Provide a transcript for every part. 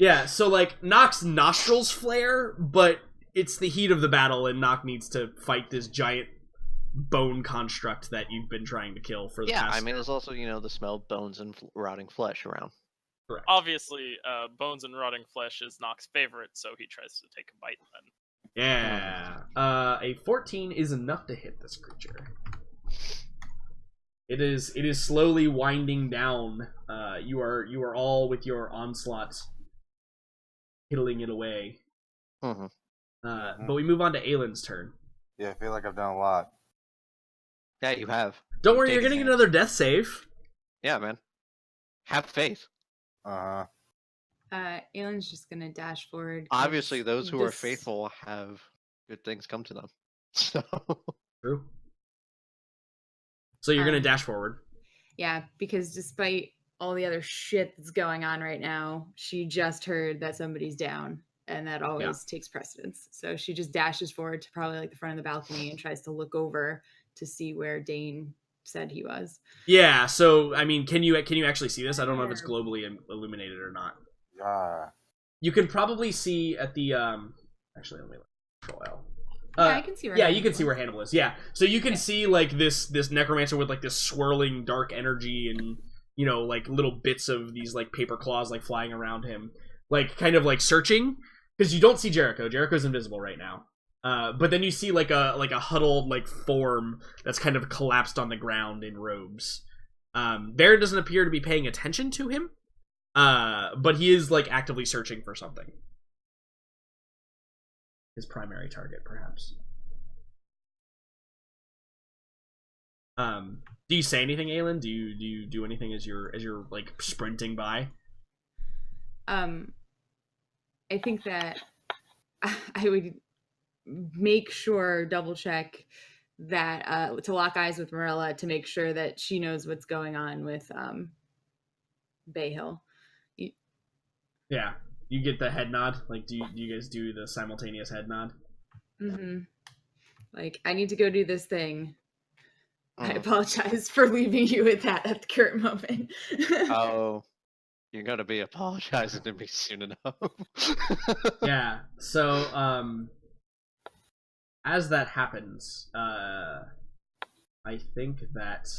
Yeah, so like Nock's nostrils flare, but it's the heat of the battle, and Nock needs to fight this giant bone construct that you've been trying to kill for the past. I mean, there's also the smell of bones and rotting flesh around. Correct. Obviously, bones and rotting flesh is Nock's favorite, so he tries to take a bite then. Yeah. A 14 is enough to hit this creature. It is slowly winding down. You are all with your onslaught hittling it away. Mm-hmm. But we move on to Aylin's turn. Yeah, I feel like I've done a lot. Yeah, you have. Don't worry, you're getting another death save. Yeah, man. Have faith. Uh-huh. Aylin's just gonna dash forward. Obviously, those who are faithful have good things come to them. So true. So you're gonna dash forward. Yeah, because despite all the other shit that's going on right now, she just heard that somebody's down, and that always takes precedence. So she just dashes forward to probably like the front of the balcony and tries to look over to see where Dane said he was. Yeah. So I mean, can you actually see this? I don't know if it's globally illuminated or not. Yeah. You can probably see at the Actually, let me Control L. I can see where. Yeah, you can see where Hannibal is. Yeah, so you can see like this necromancer with like this swirling dark energy and like little bits of these like paper claws like flying around him, like kind of like searching, because you don't see Jericho. Jericho's invisible right now. But then you see like a huddled like form that's kind of collapsed on the ground in robes. Baron doesn't appear to be paying attention to him, but he is like actively searching for something. His primary target, perhaps. Do you say anything, Aylin? Do you do anything as you're like sprinting by? I think that I would make sure, double check that to lock eyes with Marilla to make sure that she knows what's going on with Bay Hill. Yeah. You get the head nod? Like, do you guys do the simultaneous head nod? Mm-hmm. Like, I need to go do this thing. I apologize for leaving you with that at the current moment. Oh, you're gonna be apologizing to me soon enough. Yeah. So, as that happens, I think that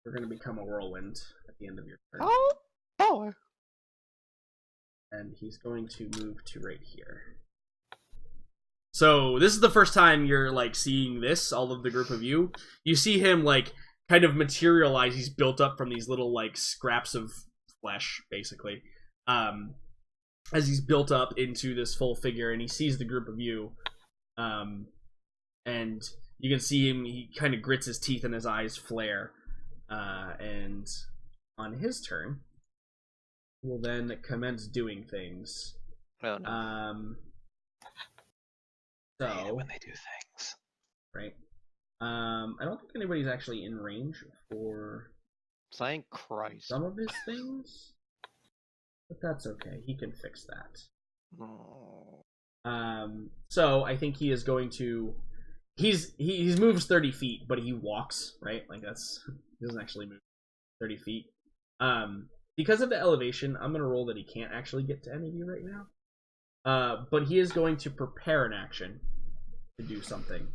we're gonna become a whirlwind at the end of your turn. Oh, boy. And he's going to move to right here. So this is the first time you're like seeing this, all of the group of you. You see him like kind of materialize. He's built up from these little like scraps of flesh, basically. As he's built up into this full figure, and he sees the group of you. And you can see him, he kind of grits his teeth and his eyes flare. And on his turn, will then commence doing things. Oh, no. So when they do things, right? I don't think anybody's actually in range for Thank Christ. some of his things, but that's okay. He can fix that. Oh. So I think he is going to. He moves 30 feet, but he walks, right? Like he doesn't actually move 30 feet. Because of the elevation, I'm gonna roll that he can't actually get to any of you right now. But he is going to prepare an action to do something.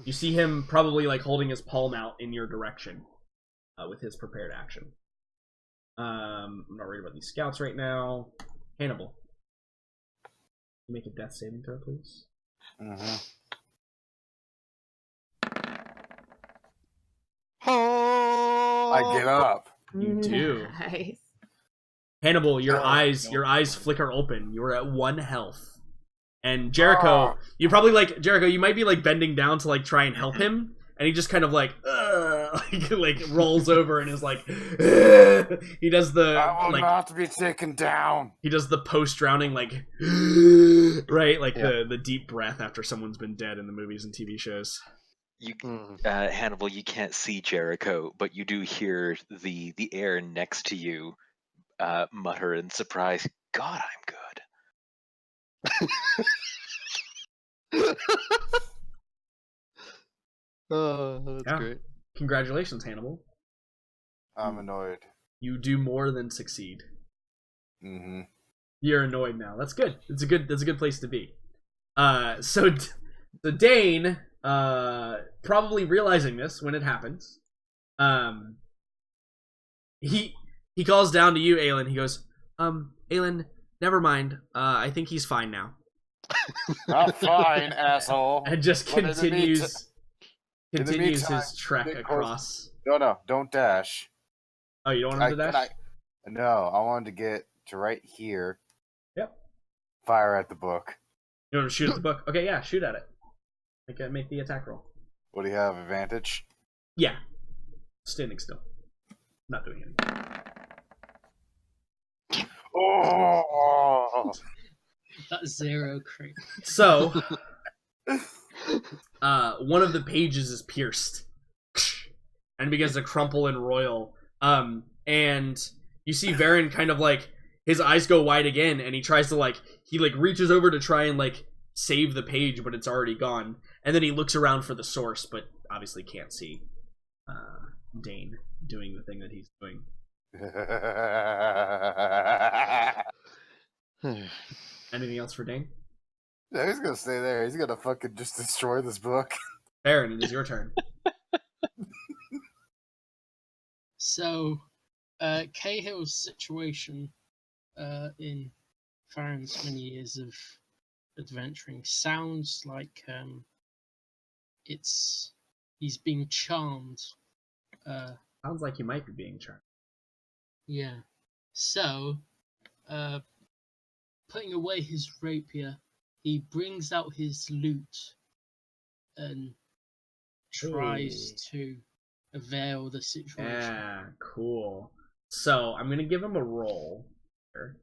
You see him probably like holding his palm out in your direction with his prepared action. I'm not worried about these scouts right now. Hannibal, can you make a death saving throw, please? Oh! I get up. You do. Nice. Hannibal, your eyes flicker open. You are at 1 health. And Jericho, you probably like Jericho. You might be like bending down to like try and help him, and he just kind of like rolls over and is like, he does the I will like not be taken down. he does the post drowning like right like the deep breath after someone's been dead in the movies and TV shows. you Hannibal, you can't see Jericho, but you do hear the air next to you mutter in surprise, "God, I'm good." Oh, that's great. Congratulations, Hannibal. I'm annoyed. You do more than succeed. Mm-hmm. You're annoyed now. That's good. That's a good place to be. So Dane, probably realizing this when it happens, he calls down to you, Aelin. He goes, Aelin, never mind. I think he's fine now. Not fine, asshole. And just But in the continues meantime, his trek get close. across. No, don't dash. Oh, you don't want him to dash? No, I wanted to get to right here. Yep. Fire at the book. You want to shoot at the book? Okay, yeah, shoot at it. Make the attack roll. What do you have? Advantage? Yeah. Standing still. Not doing anything. Oh! That's 0 crit. So, one of the pages is pierced and begins to crumple and roil. And you see Varen kind of like, his eyes go wide again, and he tries to he reaches over to try and save the page, but it's already gone. And then he looks around for the source, but obviously can't see Dane doing the thing that he's doing. Anything else for Dane? No, he's gonna stay there. He's gonna fucking just destroy this book. Varen, it is your turn. So, Cahill's situation in Farron's many years of adventuring sounds like he's being charmed. Sounds like you might be being charmed. Yeah. So, putting away his rapier, he brings out his lute and tries to avail the situation. Yeah, cool. So I'm gonna give him a roll here,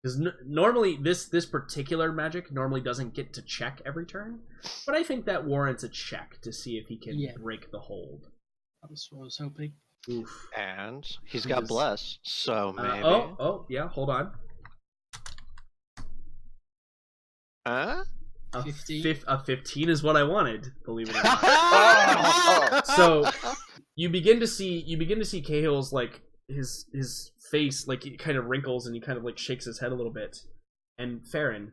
because normally this particular magic normally doesn't get to check every turn, but I think that warrants a check to see if he can break the hold. That's what I was hoping. Oof. And he's got bless, so maybe. Yeah. Hold on. Huh? A 15? A 15 is what I wanted. Believe it or not. So you begin to see Cahill's his face it kind of wrinkles and he kind of shakes his head a little bit. And Farron,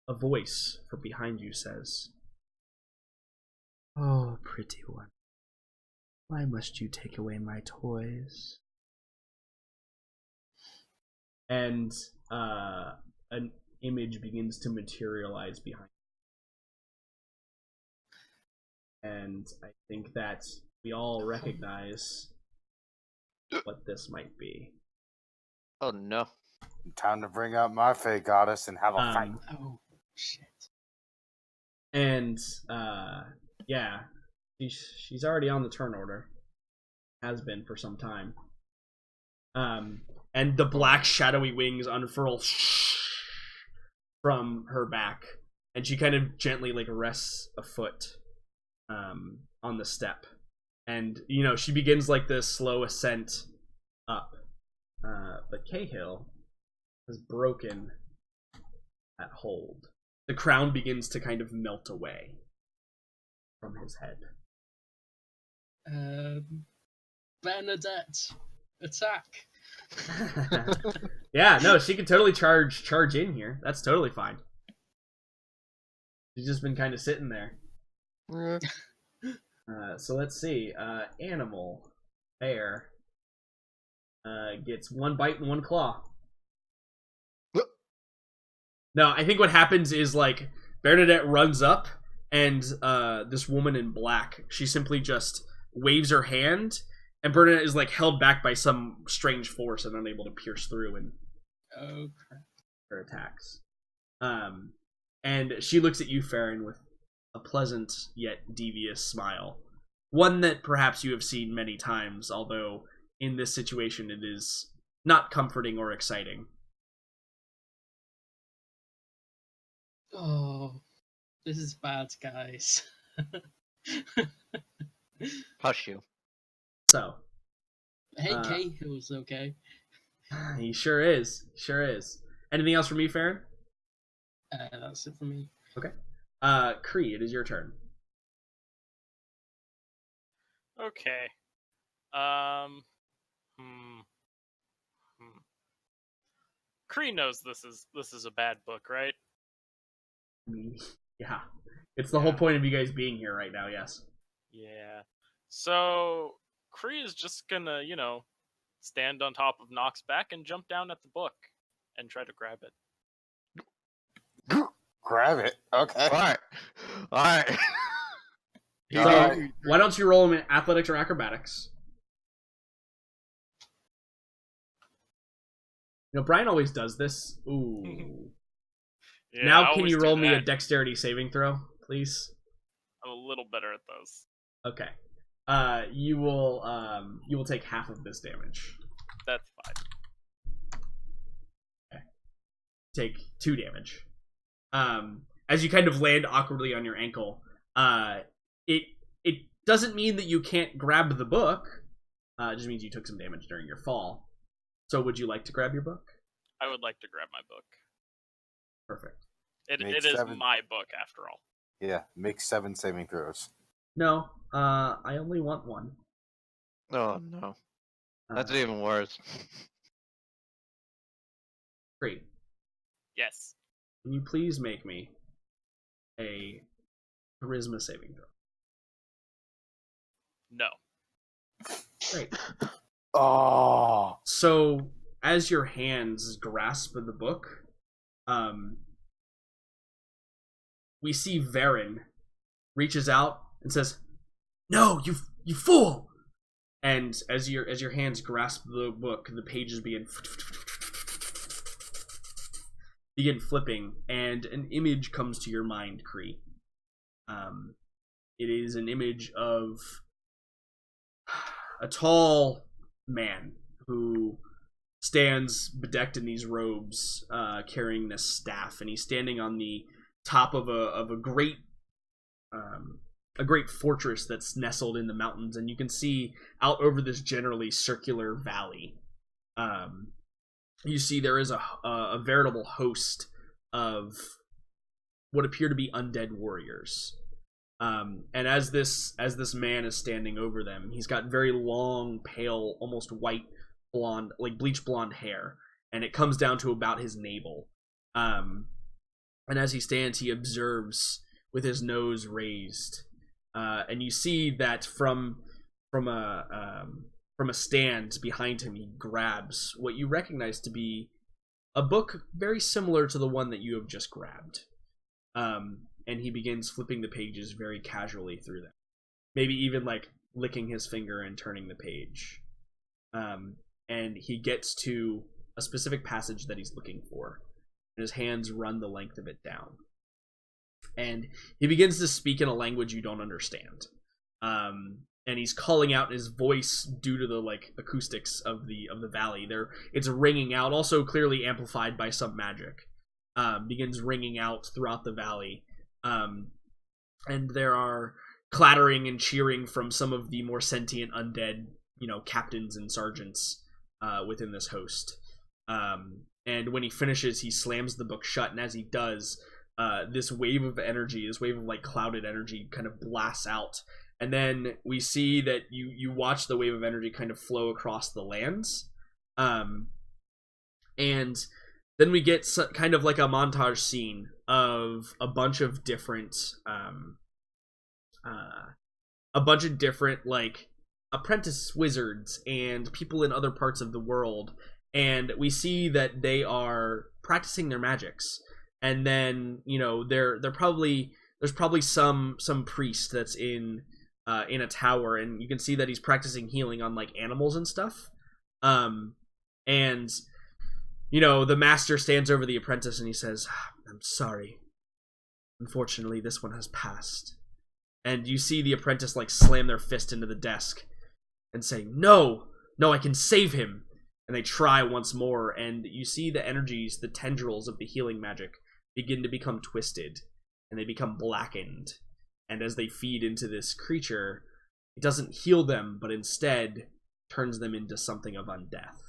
a voice from behind you says, "Oh, pretty one, why must you take away my toys?" And an image begins to materialize behind you. And I think that we all recognize what this might be. Oh no. Time to bring out my fake goddess and have a fight. Oh, shit. And, yeah, she's already on the turn order. Has been for some time. And the black shadowy wings unfurl from her back, and she kind of gently rests a foot on the step, and she begins the slow ascent up. But Cahill has broken that hold. The crown begins to kind of melt away from his head. Bernadette, attack! Yeah, no, she could totally charge in here. That's totally fine. She's just been kind of sitting there. So let's see. Animal, bear, gets one bite and one claw. No, I think what happens is Bernadette runs up, and this woman in black, she simply just waves her hand. And Bernadette is held back by some strange force and unable to pierce through and her attacks. And she looks at you, Farron, with a pleasant yet devious smile. One that perhaps you have seen many times, although in this situation it is not comforting or exciting. Oh, this is bad, guys. Hush you. So. Hey, Cahill's okay. He sure is. Sure is. Anything else from me, Farron? That's it for me. Okay. Kree, it is your turn. Okay. Hmm. Kree knows this is a bad book, right? I mean, yeah. It's the whole point of you guys being here right now, yes. Yeah. So Kree is just gonna, stand on top of Nock's back and jump down at the book and try to grab it. Grab it. Okay. Alright. Alright. So, Alright. why don't you roll them in athletics or acrobatics? Brian always does this. Ooh. Yeah, Now, I can always you do roll me a that. dexterity saving throw, please? I'm a little better at those. Okay. You will take half of this damage. That's fine. Okay. Take 2 damage. As you kind of land awkwardly on your ankle, it doesn't mean that you can't grab the book. It just means you took some damage during your fall. So, would you like to grab your book? I would like to grab my book. Perfect. It Make is 7. my book after all. Yeah, make 7 saving throws. No, I only want 1. Oh no. That's Uh, even worse. Great. Yes. Can you please make me a charisma saving throw? No. Great. Oh. So, as your hands grasp the book, we see Varen reaches out and says, "No, you fool!" And as your hands grasp the book, the pages begin flipping, and an image comes to your mind, Kree. It is an image of a tall man who stands bedecked in these robes, carrying this staff, and he's standing on the top of a great fortress that's nestled in the mountains, and you can see out over this generally circular valley. You see there is a veritable host of what appear to be undead warriors. And as this man is standing over them, he's got very long, pale, almost white, blonde, like bleach blonde hair, and it comes down to about his navel. And as he stands, he observes with his nose raised, and you see that from a stand behind him, he grabs what you recognize to be a book very similar to the one that you have just grabbed. And he begins flipping the pages very casually through them. Maybe even like licking his finger and turning the page. And he gets to a specific passage that he's looking for. And his hands run the length of it down. And he begins to speak in a language you don't understand. And he's calling out in his voice due to the like acoustics of the valley. It's ringing out, also clearly amplified by some magic. Begins ringing out throughout the valley. And there are clattering and cheering from some of the more sentient undead, captains and sergeants within this host. And when he finishes, he slams the book shut, and as he does, this wave of energy, this wave of like clouded energy kind of blasts out. And then we see that you watch the wave of energy kind of flow across the lands. And then we get kind of like a montage scene of a bunch of different like apprentice wizards and people in other parts of the world, and we see that they are practicing their magics. And then there's probably some priest that's in a tower, and you can see that he's practicing healing on like animals and stuff. And the master stands over the apprentice and he says, "I'm sorry. Unfortunately, this one has passed." And you see the apprentice like slam their fist into the desk and say, No, I can save him." And they try once more, and you see the energies, the tendrils of the healing magic begin to become twisted, and they become blackened. And as they feed into this creature, it doesn't heal them, but instead turns them into something of undeath.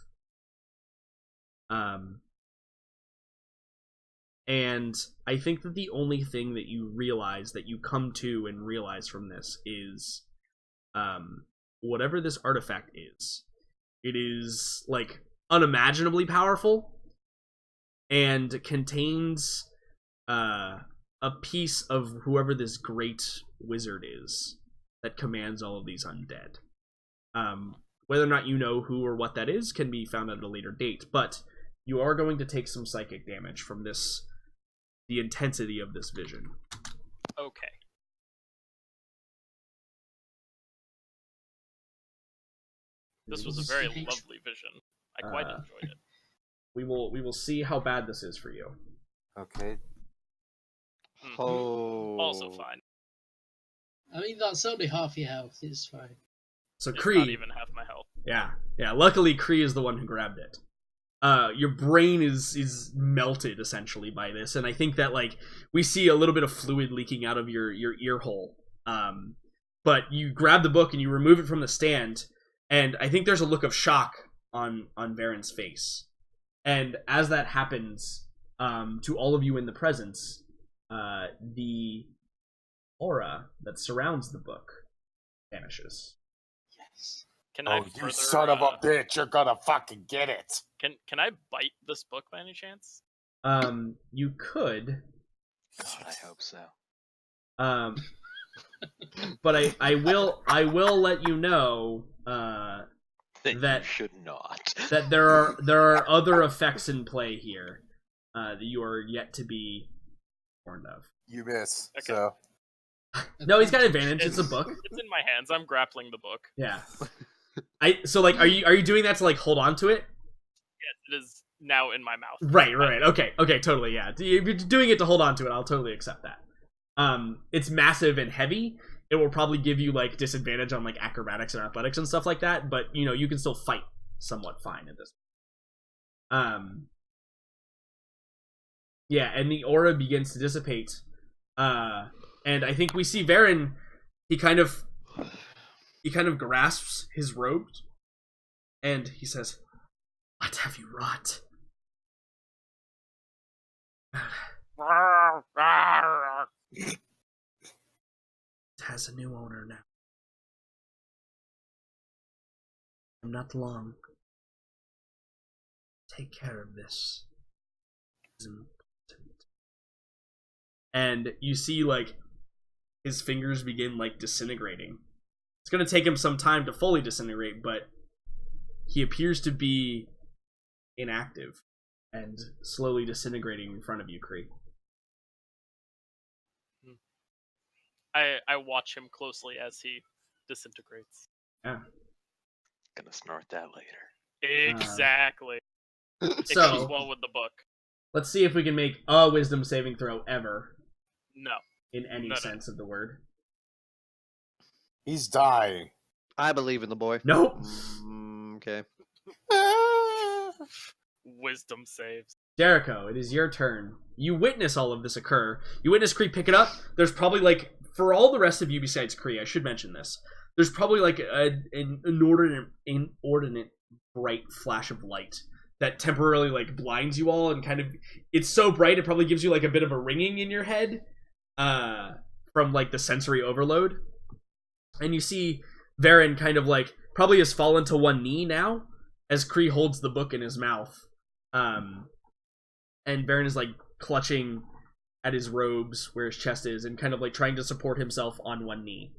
And I think that the only thing that you realize, that you come to and realize from this, is whatever this artifact is, it is like unimaginably powerful and contains a piece of whoever this great wizard is that commands all of these undead. Whether or not you know who or what that is can be found at a later date, but you are going to take some psychic damage from this, the intensity of this vision. Okay. This was a very lovely vision. I quite enjoyed it. We will see how bad this is for you. Okay. Oh. Also fine. I mean, that's only half your health. It's fine. So It's Kree, not even half my health. yeah. Luckily, Kree is the one who grabbed it. Your brain is melted essentially by this, and I think that like we see a little bit of fluid leaking out of your ear hole. But you grab the book and you remove it from the stand, and I think there's a look of shock on Varen's face. And as that happens, to all of you in the presence, the aura that surrounds the book vanishes. Yes. Can I Oh, you further, son of a bitch! You're gonna fucking get it. Can I bite this book by any chance? You could, God, I hope so. but I will let you know that you should not. that there are other effects in play here that you are yet to be warned of. You miss. Okay. So No, he's got advantage. It's a book. It's in my hands. I'm grappling the book. Yeah. So like, are you doing that to like hold on to it? Yes, it is now in my mouth. Right. Okay, totally. Yeah. If you're doing it to hold on to it, I'll totally accept that. It's massive and heavy. It will probably give you like disadvantage on like acrobatics and athletics and stuff like that, but you know, you can still fight somewhat fine at this. Yeah, and the aura begins to dissipate. And I think we see Varen, he kind of grasps his robes and he says, "What have you wrought?" It has a new owner now. I'm not long. Take care of this. It's important. And you see, like, his fingers begin, like, disintegrating. It's gonna take him some time to fully disintegrate, but he appears to be inactive and slowly disintegrating in front of you, Kree. I watch him closely as he disintegrates. Yeah. Gonna snort that later. Exactly. It So- goes well with the book. Let's see if we can make a wisdom saving throw ever, No. in any No. sense of the word. he's dying. I believe in the boy. Nope. Okay. Wisdom saves. Jericho, it is your turn. You witness all of this occur. You witness Kree pick it up. There's probably, like, for all the rest of you besides Kree, I should mention this, there's probably, like, an inordinate bright flash of light that temporarily, like, blinds you all and kind of... It's so bright, it probably gives you, like, a bit of a ringing in your head from, like, the sensory overload. And you see Varen kind of, like, probably has fallen to one knee now as Kree holds the book in his mouth. And Varen is, like, clutching at his robes where his chest is and kind of, like, trying to support himself on one knee.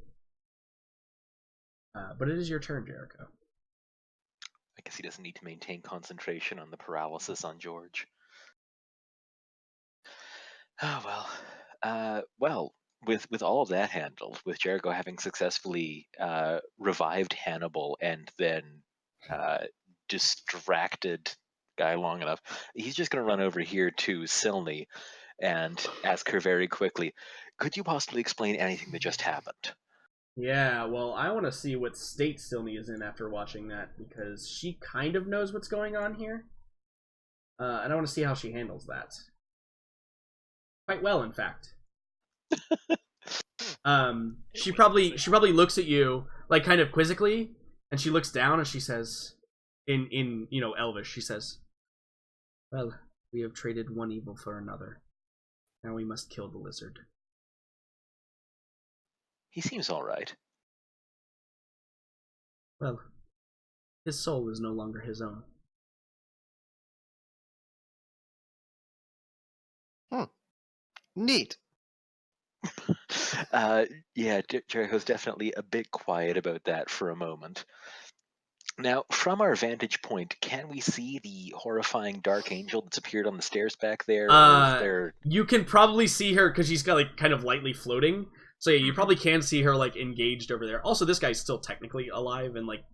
But it is your turn, Jericho. I guess he doesn't need to maintain concentration on the paralysis on George. Oh, well. With all of that handled, with Jericho having successfully revived Hannibal and then distracted Guy long enough, he's just going to run over here to Silney and ask her very quickly, could you possibly explain anything that just happened? Yeah, well, I want to see what state Silney is in after watching that, because she kind of knows what's going on here. And I want to see how she handles that. Quite well, in fact. She probably looks at you, like, kind of quizzically, and she looks down and she says, in Elvish, she says, "Well, we have traded one evil for another. Now we must kill the lizard." He seems all right. Well, his soul is no longer his own. Neat. Yeah, Jericho's definitely a bit quiet about that for a moment. Now, from our vantage point, can we see the horrifying dark angel that's appeared on the stairs back there? Or is there... You can probably see her because she's got like kind of lightly floating. So yeah, you probably can see her like engaged over there. Also, this guy's still technically alive and like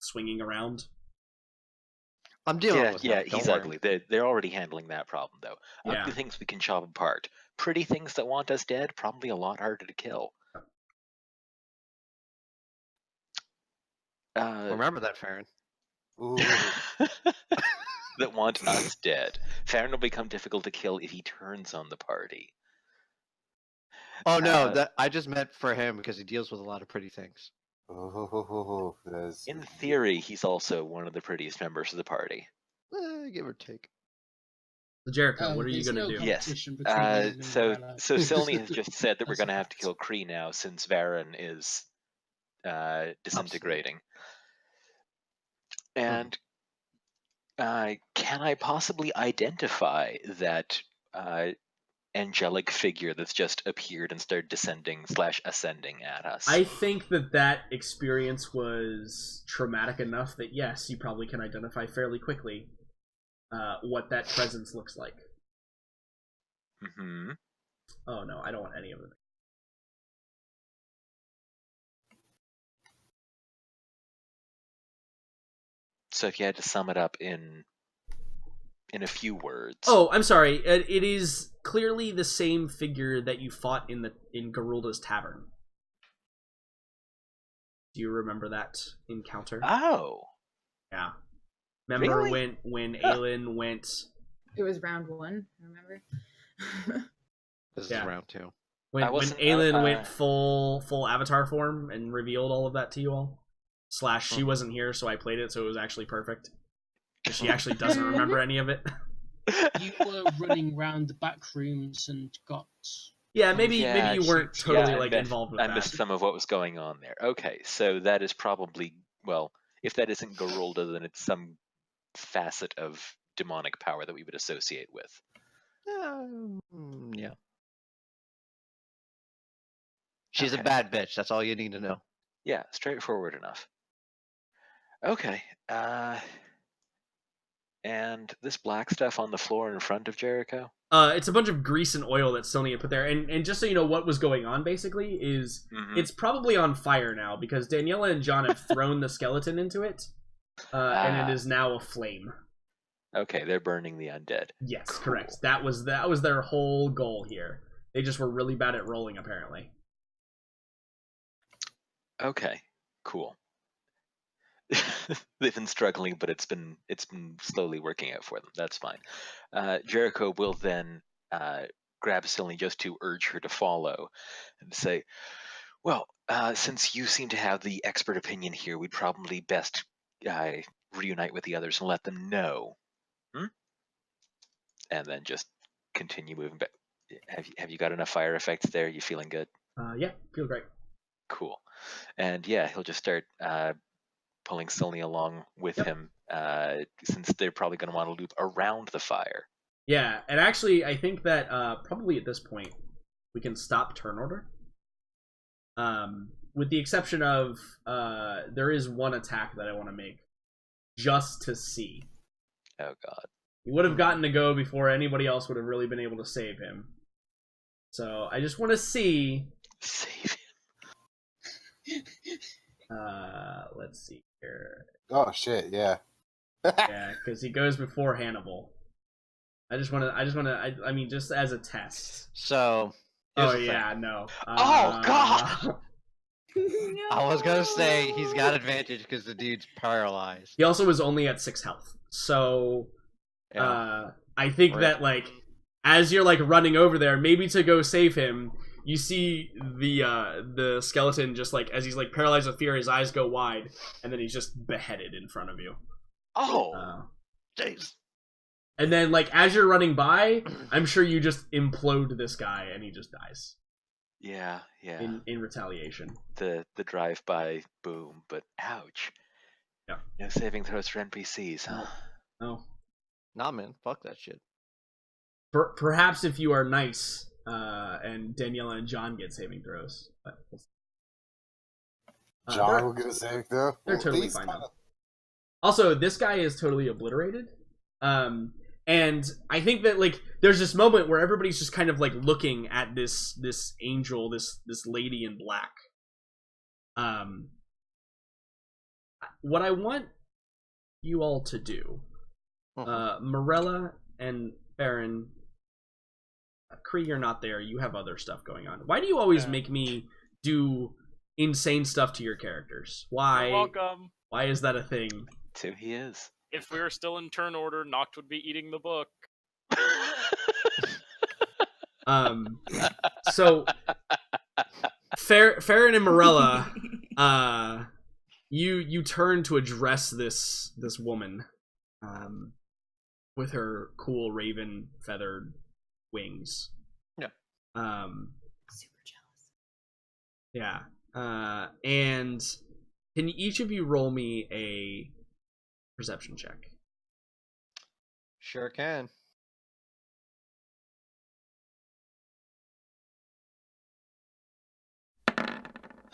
swinging around. I'm dealing with yeah, him. Don't he's worry. ugly. They're already handling that problem, though. Yeah. Ugly things we can chop apart. Pretty things that want us dead, probably a lot harder to kill. Remember that, Farron. Ooh. That want us dead. Farron will become difficult to kill if he turns on the party. Oh no, Uh, that I just meant for him because he deals with a lot of pretty things. Oh, that's... In theory, he's also one of the prettiest members of the party. Give or take. So Jericho, what are you There's gonna no do? Yes. competition between you and So Umbrella. Silny has just said that we're That's going to a have to fact. kill Kree now since Varen is disintegrating. And can I possibly identify that angelic figure that's just appeared and started descending/ascending at us? I think that experience was traumatic enough that yes, you probably can identify fairly quickly what that presence looks like. Mm-hmm. Oh no, I don't want any of them. So if you had to sum it up in a few words. Oh, I'm sorry. It is clearly the same figure that you fought in Garulda's tavern. Do you remember that encounter? Oh. Yeah. Remember Really? when Aelin went? It was round 1, remember? This Yeah. is round 2. When Aelin went full avatar form and revealed all of that to you all. / she wasn't here, so I played it, so it was actually perfect. She actually doesn't remember any of it. You were running around the back rooms and got. Yeah, maybe Yeah, you weren't I totally I like missed- involved with I that. missed some of what was going on there. Okay, so that is probably, well, if that isn't Garulda, then it's some facet of demonic power that we would associate with. Yeah. She's Okay. a bad bitch. That's all you need to know. Yeah, straightforward enough. Okay, and this black stuff on the floor in front of Jericho? It's a bunch of grease and oil that still need to put there. And just so you know what was going on, basically, is Mhm. it's probably on fire now because Daniela and John have thrown the skeleton into it, and it is now aflame. Okay, they're burning the undead. Yes, Cool. correct. That was their whole goal here. They just were really bad at rolling, apparently. Okay, cool. They've been struggling, but it's been slowly working out for them. That's fine. Jericho will then grab Silny just to urge her to follow and say, well, since you seem to have the expert opinion here, we'd probably best reunite with the others and let them know. And then just continue moving back. Have you got enough fire effects there? You feeling good? Yeah, feel great. Cool. And yeah, he'll just start pulling Silny along with him, since they're probably going to want to loop around the fire. Yeah, and actually, I think that probably at this point we can stop turn order. With the exception of there is one attack that I want to make just to see. Oh god. He would have gotten to go before anybody else would have really been able to save him. So I just want to see. Save him. Let's see here. Oh shit, yeah. Yeah, because he goes before Hannibal. I mean, just as a test. So. here's Oh the thing. yeah, no. Oh, God! I was gonna say he's got advantage because the dude's paralyzed. He also was only at 6 health, so Yeah. I think Right. that like as you're like running over there, maybe to go save him, you see the skeleton just like as he's like paralyzed with fear, his eyes go wide, and then he's just beheaded in front of you. Oh, Jeez. And then like as you're running by, I'm sure you just implode this guy and he just dies. Yeah, yeah. in retaliation. The drive-by boom, but ouch. Yeah. No saving throws for NPCs, huh? No. Nah, man. Fuck that shit. Perhaps if you are nice, and Daniela and John get saving throws. But John will get a saving throw. they're Well, totally these fine kinda- now. Also, this guy is totally obliterated. And I think that like there's this moment where everybody's just kind of like looking at this angel, this lady in black. What I want you all to do, Morella and Baron, Kree, you're not there. You have other stuff going on. Why do you always make me do insane stuff to your characters? Why? You're welcome. Why is that a thing? So he is. If we were still in turn order, Noct would be eating the book. So Farron and Morella, you turn to address this woman, with her cool raven feathered wings. Yeah. Super jealous. Yeah. And can each of you roll me a perception check? Sure can.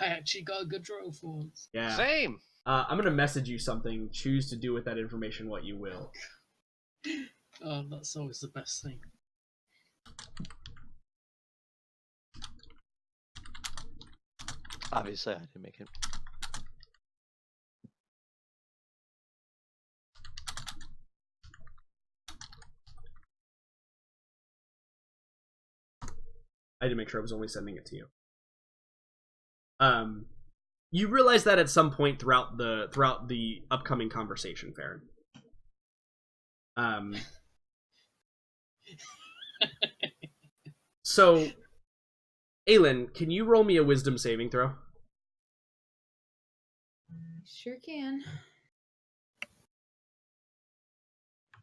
I actually got a good roll for once. Yeah. Same. I'm gonna message you something. Choose to do with that information what you will. Oh, that's always the best thing. Obviously, I didn't make it. I had to make sure I was only sending it to you. You realize that at some point throughout the upcoming conversation, Farron. So, Aelin, can you roll me a wisdom saving throw? Sure can.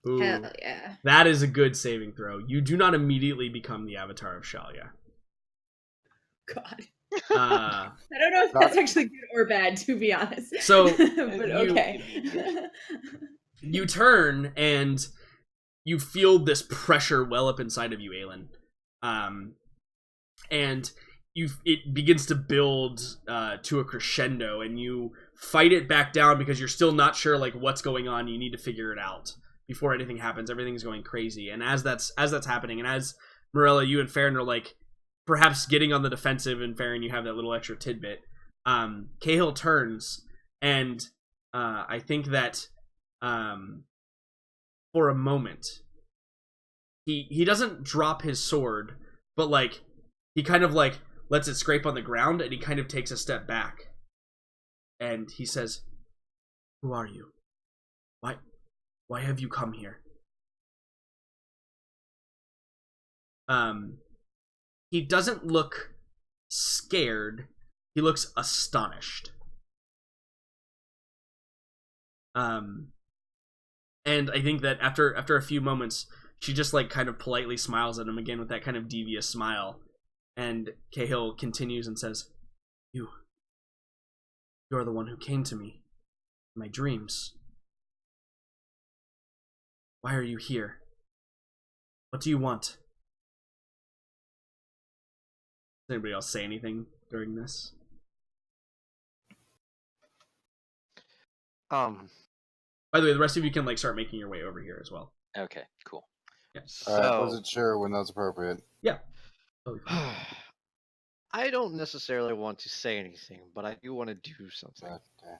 Ooh, Hell yeah. that is a good saving throw. You do not immediately become the avatar of Shalia. God. Uh, I don't know if that's actually good or bad, to be honest. So, but you- okay. you turn and you feel this pressure well up inside of you, Aelin. And it begins to build to a crescendo, and you fight it back down because you're still not sure like what's going on. You need to figure it out before anything happens. Everything's going crazy, and as that's happening, and as Morella, you and Farron are like perhaps getting on the defensive, and Farron, you have that little extra tidbit. Cahill turns, and I think that for a moment he doesn't drop his sword, but like he kind of like lets it scrape on the ground, and he kind of takes a step back, and he says, "Who are you? Why have you come here?" He doesn't look scared. He looks astonished. And I think that after a few moments, she just like kind of politely smiles at him again with that kind of devious smile. And Cahill continues and says, You are the one who came to me in my dreams. Why are you here? What do you want? Does anybody else say anything during this? By the way, the rest of you can like start making your way over here as well. Okay, cool. Yeah. I wasn't sure when that was appropriate. Yeah. Totally fine. I don't necessarily want to say anything, but I do want to do something. Okay.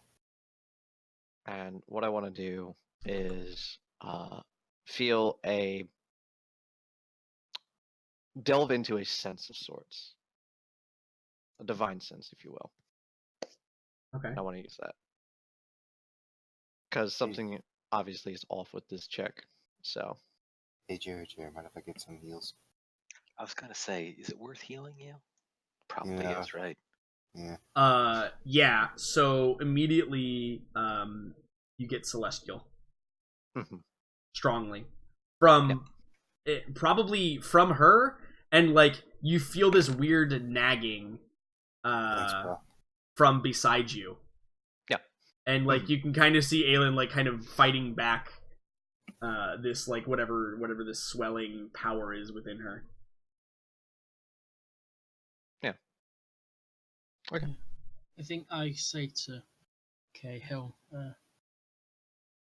And what I want to do is delve into a sense of sorts. A divine sense, if you will. Okay. I want to use that. Because something obviously is off with this check. So. Hey, Jared, mind if I get some heals? I was gonna say, is it worth healing you? Probably Yeah. is, right? Yeah. Yeah. So immediately, you get celestial strongly from probably from her, and like you feel this weird nagging Thanks, bro. from beside you. Yeah. And like you can kind of see Aelin like kind of fighting back this like whatever this swelling power is within her. Yeah. Okay. I think I say to Cahill,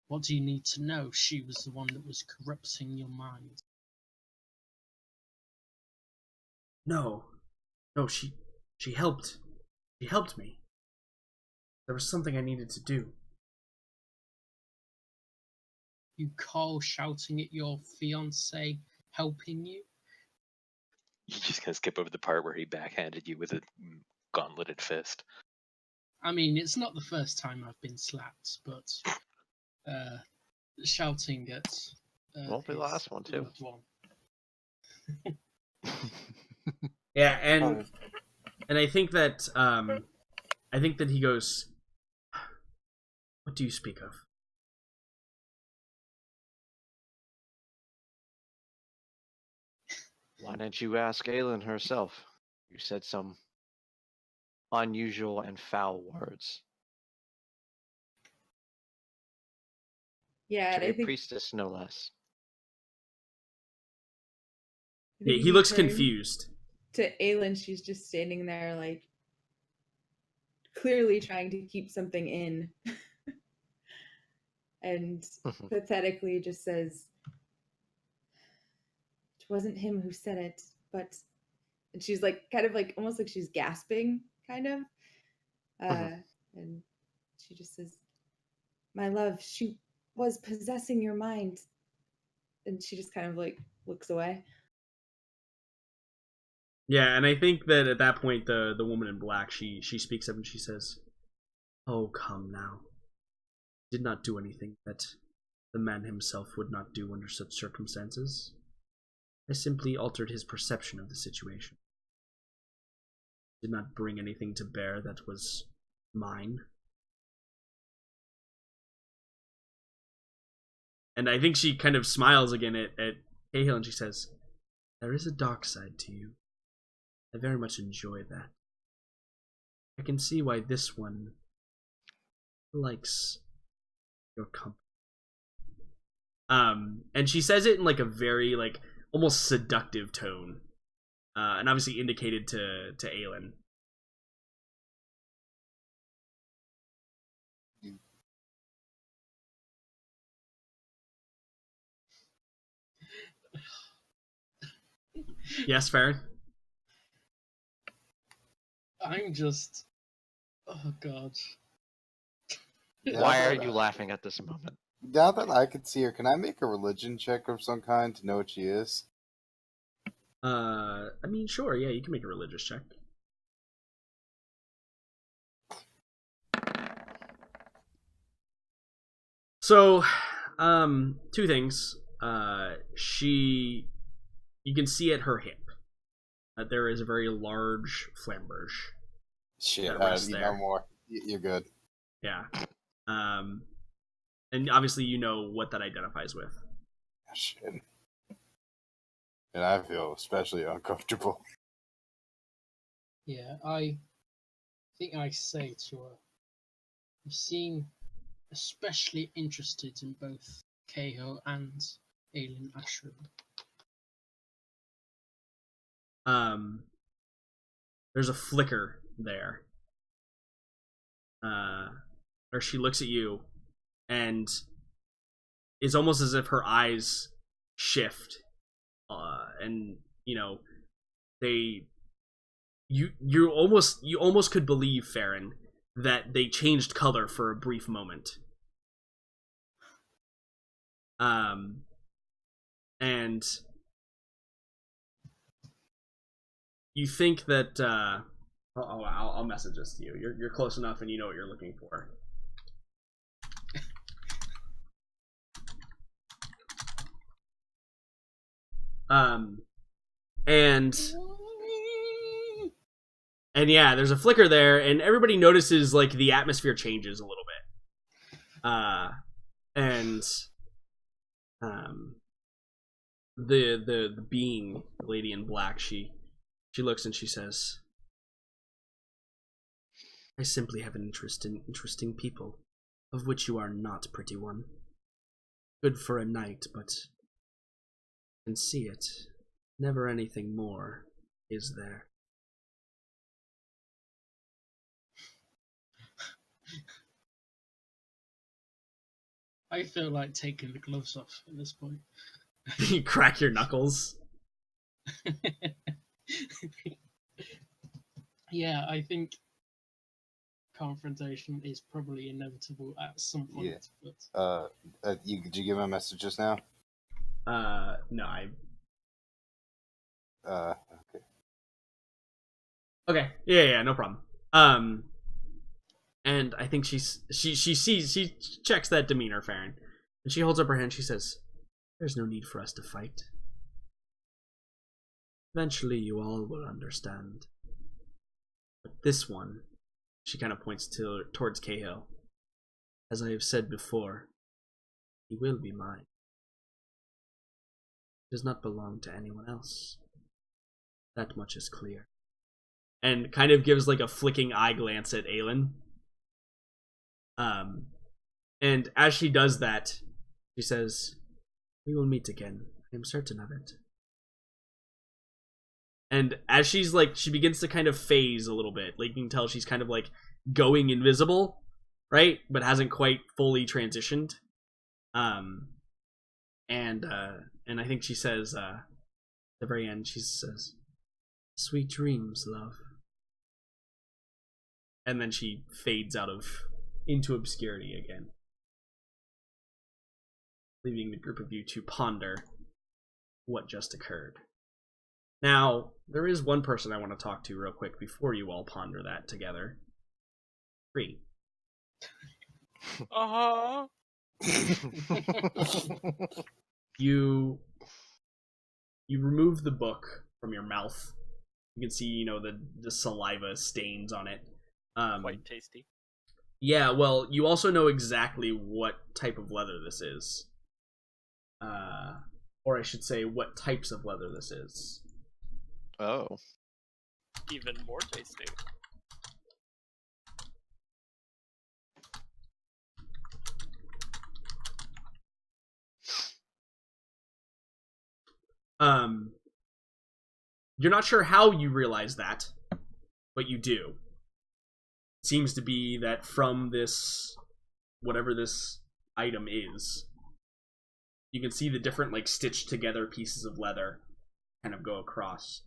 what do you need to know? She was the one that was corrupting your mind. No, she helped. She helped me. There was something I needed to do. You call shouting at your fiancé helping you? You just kind of skip over the part where he backhanded you with a gauntleted fist. I mean, it's not the first time I've been slapped, but shouting at Won't be the his last one, too. loved one. Yeah, Oh, and I think that he goes, "What do you speak of?" Why didn't you ask Aelin herself? You said some unusual and foul words. Yeah, and To I a think priestess, no less. Yeah, if he you looks turn confused. To Aelin, she's just standing there, like clearly trying to keep something in, and pathetically just says, "It wasn't him who said it, but," and she's like, kind of like almost like she's gasping, kind of, and she just says, "My love, she was possessing your mind," and she just kind of like looks away. Yeah, and I think that at that point, the woman in black, she speaks up and she says, "Oh, come now. Did not do anything that the man himself would not do under such circumstances. I simply altered his perception of the situation. Did not bring anything to bear that was mine." And I think she kind of smiles again at Cahill and she says, "There is a dark side to you. I very much enjoy that. I can see why this one likes your company." And she says it in like a very like almost seductive tone, and obviously indicated to Aelin. Yes, Farron? I'm just, oh god. Yeah, Why are but, you laughing at this moment? Now that I can see her, can I make a religion check of some kind to know what she is? I mean, sure, yeah, you can make a religious check. So, two things. You can see at her hip that there is a very large flamberge. Shit, That I rests need there. no more. You're good. Yeah. And obviously you know what that identifies with. Shit. And I feel especially uncomfortable. Yeah, I think I say to her, you seem especially interested in both Cahill and Aelin Ashram. There's a flicker there. Where she looks at you and it's almost as if her eyes shift. And you know, you almost could believe, Farron, that they changed color for a brief moment. And you think that I'll message this to you. You're close enough, and you know what you're looking for. And yeah, there's a flicker there, and everybody notices like the atmosphere changes a little bit. And the being, the lady in black, she She looks and she says, I simply have an interest in interesting people, of which you are not, pretty one. Good for a night, but can see it. Never anything more, is there? I feel like taking the gloves off at this point. You crack your knuckles. Yeah, I think confrontation is probably inevitable at some point. Yeah. But did you give him a message just now? No, I... Okay. Okay, yeah, no problem. And I think she checks that demeanor, Farron, and she holds up her hand. She says, "There's no need for us to fight. Eventually, you all will understand. But this one," she kind of points towards Cahill. "As I have said before, he will be mine. He does not belong to anyone else. That much is clear." And kind of gives like a flicking eye glance at Aelin. And as she does that, she says, "We will meet again. I am certain of it." And as she's like, she begins to kind of phase a little bit. Like you can tell she's kind of like going invisible, right? But hasn't quite fully transitioned. And I think she says, at the very end, she says, "Sweet dreams, love." And then she fades into obscurity again, leaving the group of you to ponder what just occurred. Now, there is one person I want to talk to real quick before you all ponder that together. Free. Uh-huh. You remove the book from your mouth. You can see, the saliva stains on it. Quite tasty. Yeah, well, you also know exactly what type of leather this is. Or I should say, what types of leather this is. Oh. Even more tasty. You're not sure how you realize that, but you do. It seems to be that from this, whatever this item is, you can see the different, like, stitched together pieces of leather kind of go across.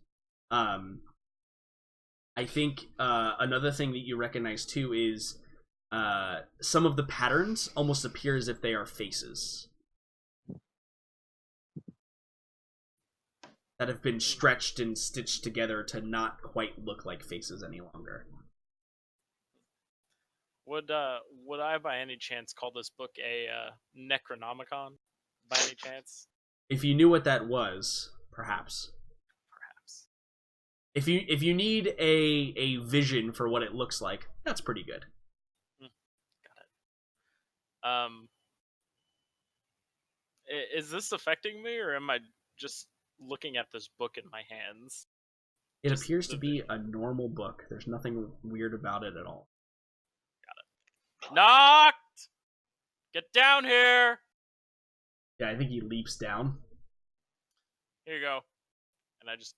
I think another thing that you recognize too is some of the patterns almost appear as if they are faces that have been stretched and stitched together to not quite look like faces any longer. Would I by any chance call this book a Necronomicon? By any chance? If you knew what that was, perhaps. Perhaps. If you need a vision for what it looks like, that's pretty good. Got it. Is this affecting me, or am I just looking at this book in my hands? It Just appears to the be vision. a normal book. There's nothing weird about it at all. Knocked! Get down here! Yeah, I think he leaps down. Here you go. And I just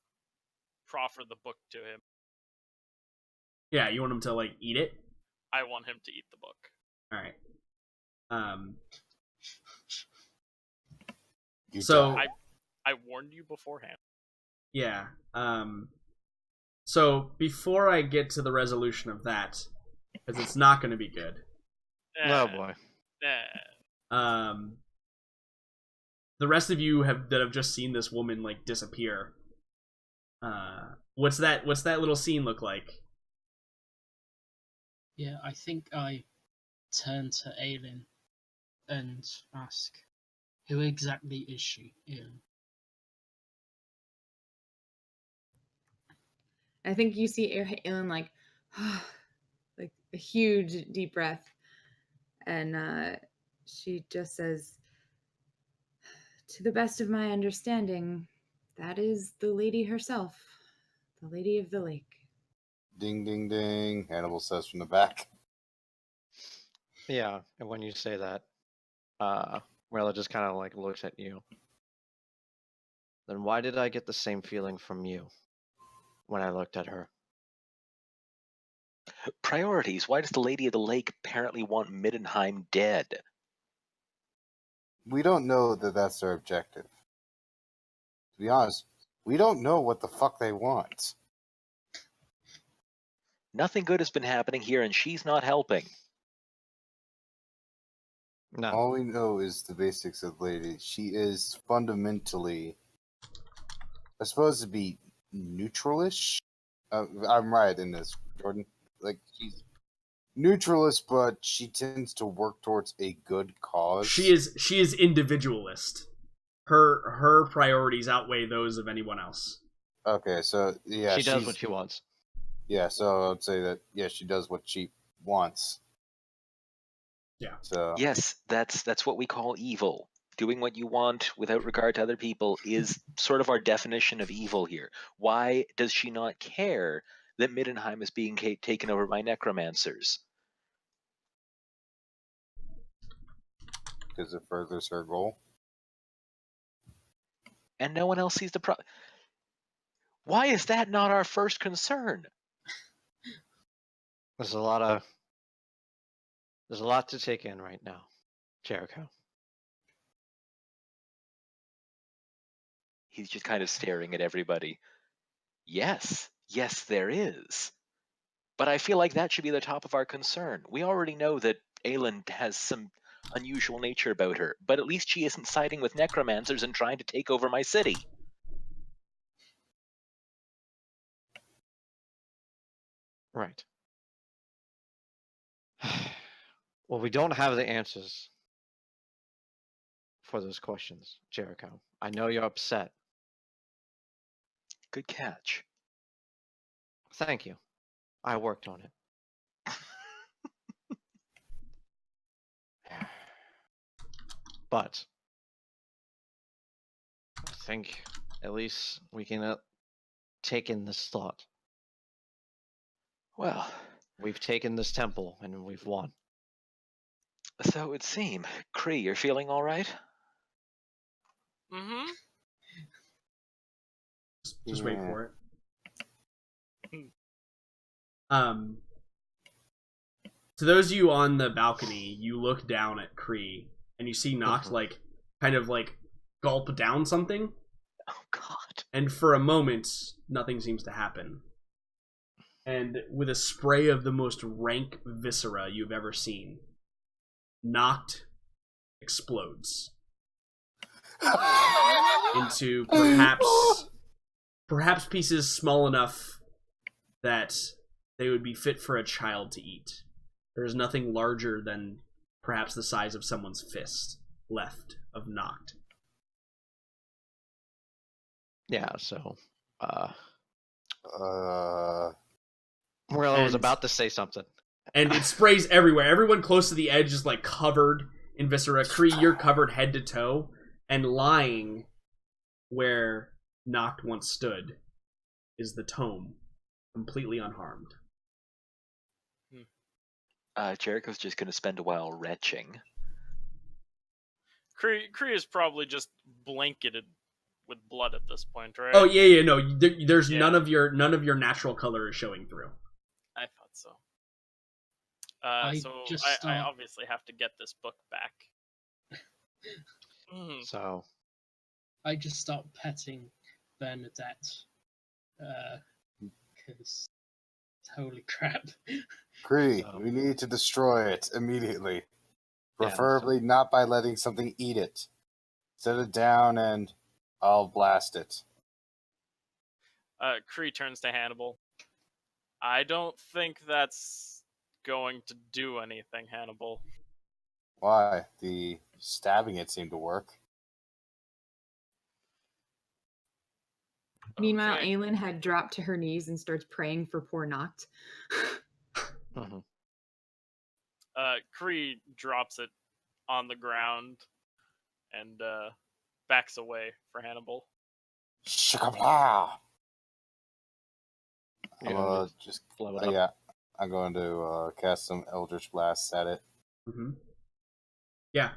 proffer the book to him. Yeah, you want him to, like, eat it? I want him to eat the book. Alright. You So... die. I warned you beforehand. Yeah. So, before I get to the resolution of that, because it's not going to be good, Oh boy. the rest of you that have just seen this woman, like, disappear, what's that little scene look like? Yeah, I think I turn to Aelin and ask, who exactly is she, Aelin? I think you see Aelin like a huge deep breath, and she just says, "To the best of my understanding, that is the lady herself, The Lady of the Lake. Ding, ding, ding. Hannibal says from the back. Yeah, and when you say that, Morella just kind of like looks at you. Then why did I get the same feeling from you when I looked at her? Priorities. Why does the Lady of the Lake apparently want Middenheim dead? We don't know that that's their objective. To be honest, we don't know what the fuck they want. Nothing good has been happening here, and she's not helping. No. All we know is the basics of the lady. She is fundamentally, I suppose, to be neutralish. I'm right in this, Jordan. Like, she's neutralist, but she tends to work towards a good cause. She is individualist. Her priorities outweigh those of anyone else. Okay, so yeah, she does what she wants. Yeah, so I'd say that she does what she wants. Yeah. So Yes, that's what we call evil. Doing what you want without regard to other people is sort of our definition of evil here. Why does she not care that Middenheim is being taken over by necromancers? because it furthers her goal. And no one else sees the problem. Why is that not our first concern? There's a lot to take in right now, Jericho. He's just kind of staring at everybody. Yes, there is. But I feel like that should be the top of our concern. We already know that Aelin has some unusual nature about her, but at least she isn't siding with necromancers and trying to take over my city. Right. Well, we don't have the answers for those questions, Jericho. I know you're upset. Good catch. Thank you. I worked on it. But I think at least we can take in this thought. Well, We've taken this temple and we've won. so it would seem. Kree, you're feeling all right? Mm-hmm. Just wait Yeah. for it. To those of you on the balcony, you look down at Kree and you see Noct like kind of like gulp down something, Oh, God. and for a moment, nothing seems to happen. And with a spray of the most rank viscera you've ever seen, Noct explodes into perhaps pieces small enough that they would be fit for a child to eat. There is nothing larger than perhaps the size of someone's fist left of Noct. Yeah, so Uh, Morello was And- about to say something. And it sprays everywhere. Everyone close to the edge is like covered in viscera. Kree, you're covered head to toe, and lying where Noct once stood is the tome, completely unharmed. Jericho's just going to spend a while retching. Kree is probably just blanketed with blood at this point, right? Oh yeah, no. There's Yeah. none of your natural color is showing through. I thought so. I So just I start- obviously have to get this book back. Mhm. So I just start petting Bernadette. Because holy crap. Kree, So- we need to destroy it immediately. Yeah, Preferably not by letting something eat it. Set it down and I'll blast it. Kree turns to Hannibal. I don't think that's going to do anything, Hannibal. Why? The stabbing it seemed to work. Meanwhile, Okay. Aelin had dropped to her knees and starts praying for poor Noct. mhm. Kree drops it on the ground and backs away for Hannibal. Shakapla! You I'm know, gonna just blow it up. yeah. I'm going to cast some Eldritch Blasts at it. Mm-hmm. Yeah.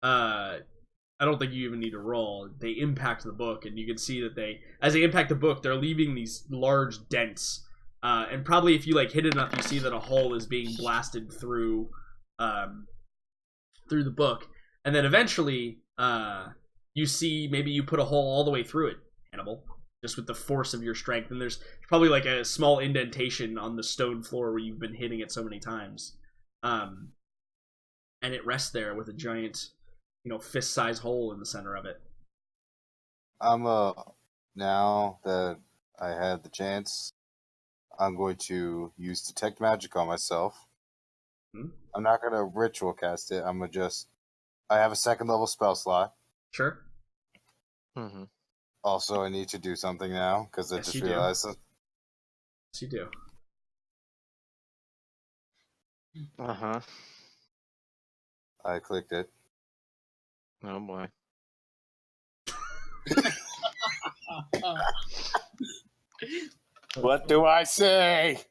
I don't think you even need to roll. They impact the book, and you can see that as they impact the book, they're leaving these large dents. And probably if you like hit it enough, you see that a hole is being blasted through the book, and then eventually, you see maybe you put a hole all the way through it, Hannibal, just with the force of your strength. And there's probably like a small indentation on the stone floor where you've been hitting it so many times, and it rests there with a giant, fist-sized hole in the center of it. I'm now that I had the chance, I'm going to use Detect Magic on myself. I'm not gonna ritual cast it. I have a 2nd level spell slot. Sure. Mm-hmm. Also, I need to do something now because I Yes, just you do. realized it. Yes, you do. Uh-huh. I clicked it. Oh boy. What do I say?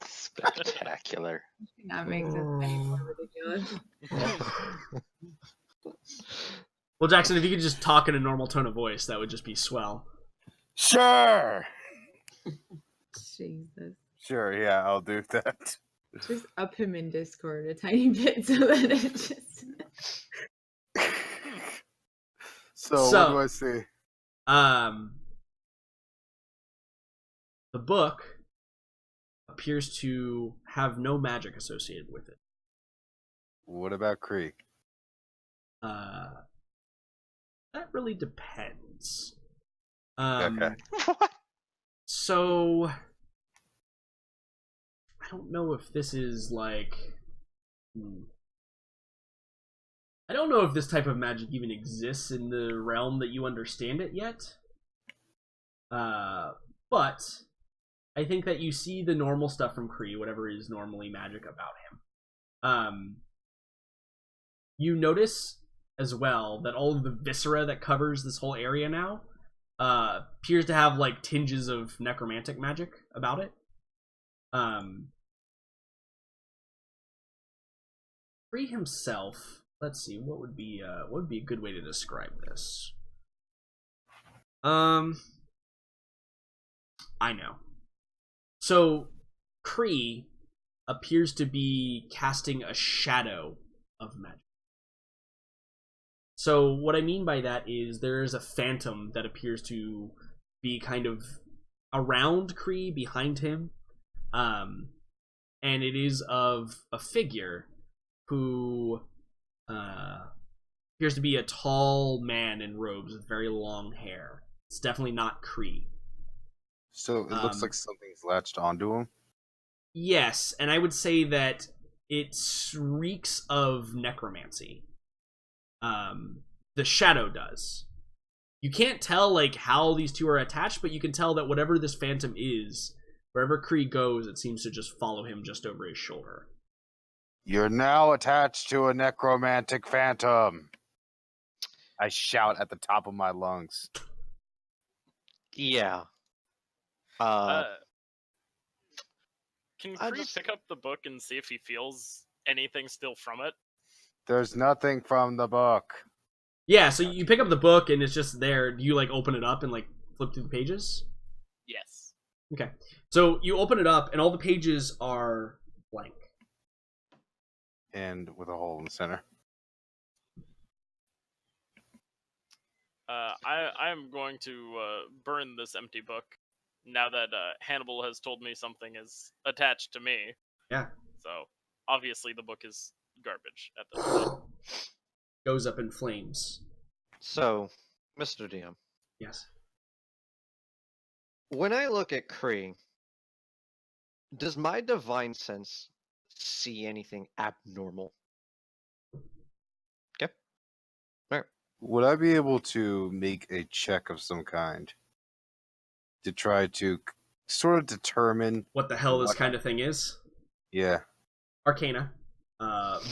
Spectacular. That makes it any more ridiculous. Well, Jackson, if you could just talk in a normal tone of voice, that would just be swell. Sure. Jesus. Sure, yeah, I'll do that. Just up him in Discord a tiny bit so that it just. So what do I say? The book appears to have no magic associated with it. What about Kree? That really depends. Okay. So I don't know if this is like. I don't know if this type of magic even exists in the realm that you understand it yet. But I think that you see the normal stuff from Kree, whatever is normally magic about him. You notice as well that all of the viscera that covers this whole area now appears to have like tinges of necromantic magic about it. Kree himself. Let's see, what would be a good way to describe this? I know. So Kree appears to be casting a shadow of magic. So what I mean by that is there is a phantom that appears to be kind of around Kree, behind him, and it is of a figure who appears to be a tall man in robes with very long hair. It's definitely not Kree. So it looks like something's latched onto him? Yes, and I would say that it reeks of necromancy. The shadow does. You can't tell like how these two are attached, but you can tell that whatever this phantom is, wherever Kree goes, it seems to just follow him just over his shoulder. You're now attached to a necromantic phantom. I shout at the top of my lungs. Yeah. Can I Kree just- pick up the book and see if he feels anything still from it? There's nothing from the book. Yeah, so you pick up the book and it's just there. Do you like open it up and like flip through the pages? Yes. Okay. So you open it up and all the pages are blank. And with a hole in the center. I'm going to burn this empty book now that Hannibal has told me something is attached to me. Yeah. So obviously the book is garbage at this point. Goes up in flames. So, Mr. DM, Yes. when I look at Kree, does my divine sense see anything abnormal? Okay. Alright. Would I be able to make a check of some kind to try to sort of determine What the hell this What- kind of thing is? Yeah. Arcana.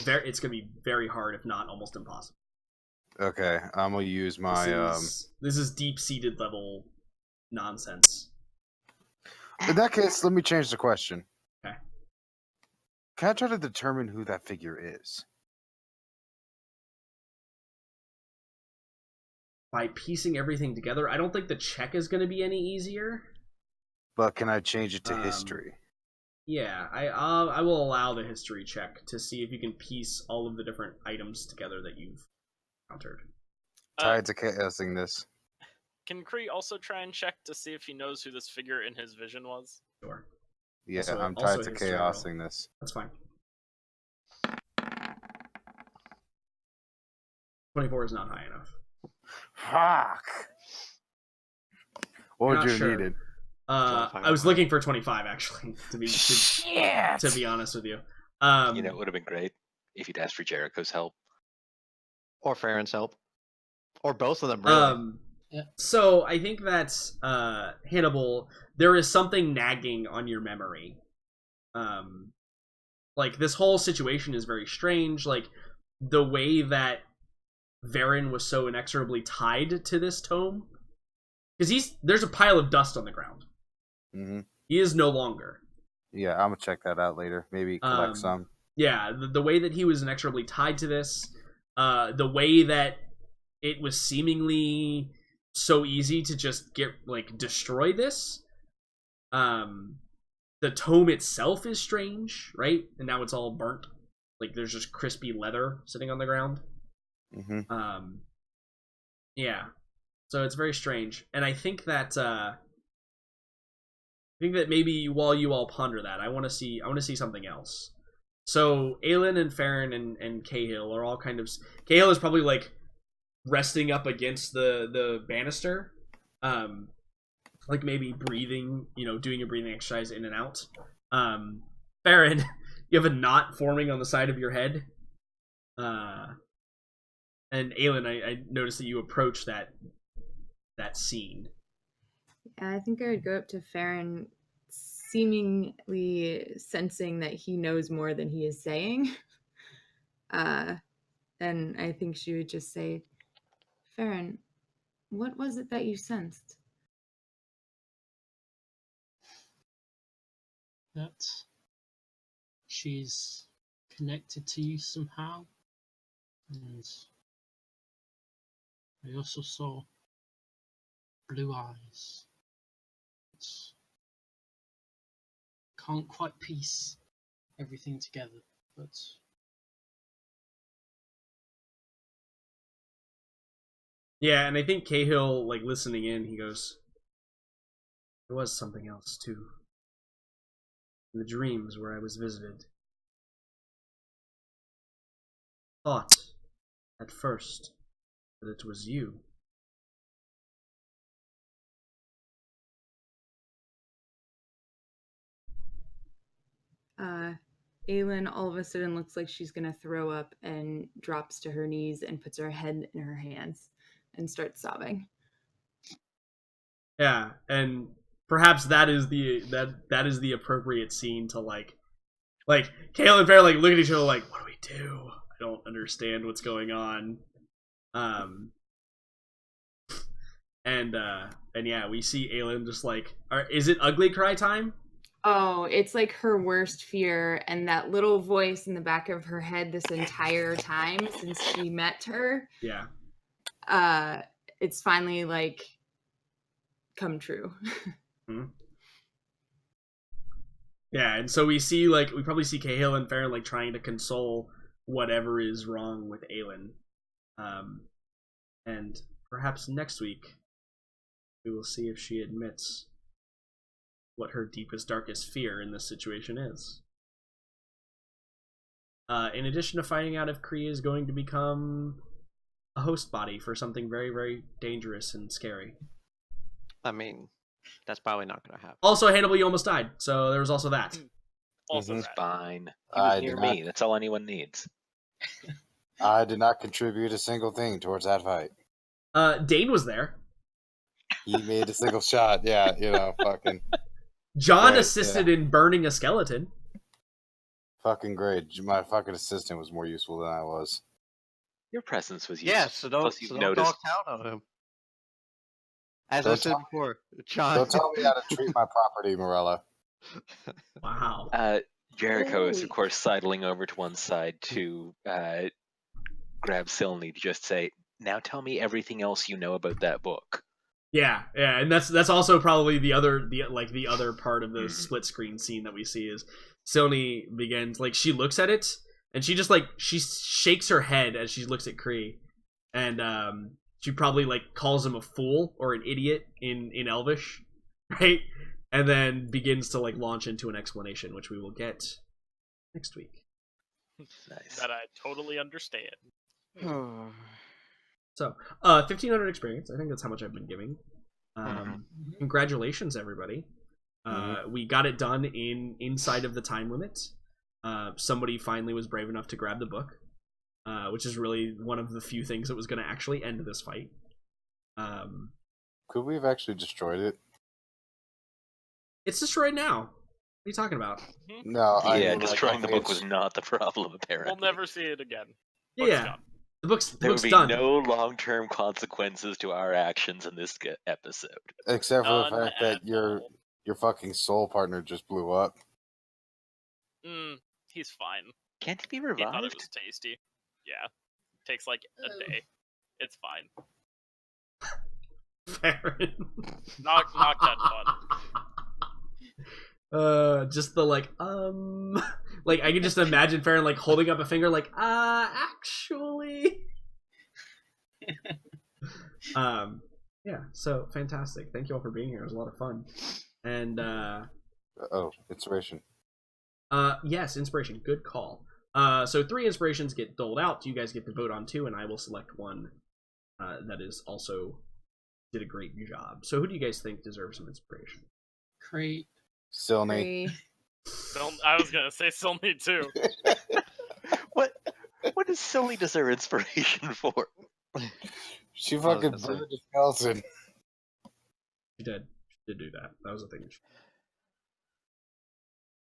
It's gonna be very hard, if not almost impossible. Okay, I'm gonna use my This is deep-seated level nonsense. In that case, let me change the question. Okay. Can I try to determine who that figure is? By piecing everything together, I don't think the check is going to be any easier. But can I change it to history? Yeah, I will allow the history check to see if you can piece all of the different items together that you've encountered. Tied to chaosing this. Can Kree also try and check to see if he knows who this figure in his vision was? Sure. Yeah, Also- I'm also tied to history roll. chaosing this. That's fine. 24 is not high enough. Fuck. What would Not you have sure. needed? I was looking for 25 actually, to be honest with you. You know, it would have been great if you'd asked for Jericho's help. Or Farron's help. Or both of them, really. Yeah. So I think that's Hannibal. There is something nagging on your memory. Like this whole situation is very strange. Like the way that Varen was so inexorably tied to this tome, because there's a pile of dust on the ground. Mm-hmm. He is no longer. Yeah, I'm gonna check that out later. Maybe collect some. Yeah, the way that he was inexorably tied to this, the way that it was seemingly so easy to just destroy this. The tome itself is strange, right? And now it's all burnt. Like there's just crispy leather sitting on the ground. Mm-hmm. Yeah. So it's very strange. And I think that maybe while you all ponder that, I want to see something else. So Aelin and Farron and Cahill are all kind of Cahill is probably like resting up against the banister. Like maybe breathing, doing a breathing exercise in and out. Farron, you have a knot forming on the side of your head. And Aelin, I noticed that you approach that scene. Yeah, I think I would go up to Farron, seemingly sensing that he knows more than he is saying. And I think she would just say, Farron, what was it that you sensed? That she's connected to you somehow. And I also saw blue eyes. Can't quite piece everything together, but Yeah, and I think Cahill, listening in, he goes, there was something else, too. In the dreams where I was visited. Thought, at first, that it was you. Aelin all of a sudden looks like she's gonna throw up and drops to her knees and puts her head in her hands and starts sobbing. Yeah, and perhaps that is the appropriate scene to Cahill and Farrah look at each other like, what do we do? I don't understand what's going on. And yeah, we see Aelin just is it ugly cry time? Oh, it's like her worst fear, and that little voice in the back of her head this entire time since she met her. Yeah. It's finally come true. Mm-hmm. Yeah, and so we see we probably see Cahill and Farron trying to console whatever is wrong with Aelin. And perhaps next week we will see if she admits what her deepest, darkest fear in this situation is. In addition to finding out if Kree is going to become a host body for something very, very dangerous and scary. I mean, that's probably not going to happen. Also, Hannibal, you almost died, so there was also that. Also, It's that. fine. He was I near did me. not- That's all anyone needs. I did not contribute a single thing towards that fight. Dane was there. He made a single shot. Yeah, fucking John Right, assisted in burning a skeleton. fucking great. My fucking assistant was more useful than I was. Your presence was Yeah, useful. so Plus, you've don't noticed. talk down on him. As I Don't said tell- before, John. Don't tell me how to treat my property, Morella. Wow. Jericho is, of Oh. course, sidling over to one side to grab Silney to just say, "Now tell me everything else you know about that book." Yeah, and that's also probably the other part of the Mhm. split screen scene that we see is Silny begins, like, she looks at it and she just, like, she shakes her head as she looks at Kree, and she probably, like, calls him a fool or an idiot in Elvish, right? And then begins to, like, launch into an explanation, which we will get next week. Nice. That I totally understand. So, 1,500 experience. I think that's how much I've been giving. Mhm. Congratulations, everybody. We got it done inside of the time limit. Somebody finally was brave enough to grab the book, which is really one of the few things that was going to actually end this fight. Could we have actually destroyed it? It's destroyed now. What are you talking about? No, I Yeah, mean, like, destroying the book it's- was not the problem, apparently. We'll never see it again. Yeah, Book's yeah. gone. The book's There would be done. no long-term consequences to our actions in this episode. except for the None fact that at your all. fucking soul partner just blew up. He's fine. Can't he be He thought it revived? was tasty. Yeah. Takes like a day. It's fine. Farron. Knock that fun. Just the like I can just imagine Farron like holding up a finger like actually. Yeah, so fantastic. Thank you all for being here. It was a lot of fun. And Oh, inspiration. yes, inspiration. Good call. So 3 inspirations get doled out. You guys get to vote on 2, and I will select one that is also did a great job. So who do you guys think deserves some inspiration? Crate. Silney. I was gonna say Silny too. What does Silly deserve inspiration for? She was fucking gonna say- burned a skeleton. She did. She did do that. That was a thing.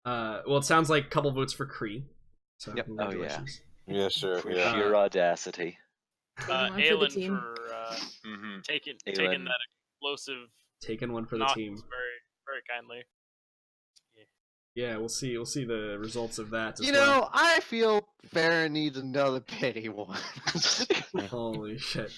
Well, it sounds like a couple votes for Kree. So Yep. congratulations. Yeah, sure. For Yeah. sheer audacity. One for the Aelin team. for Mm-hmm. taking Aelin. that explosive Taking one for the knock team. very, very kindly. Yeah, we'll see. We'll see the results of that. As You well. know, I feel Farron needs another pity one. Holy shit.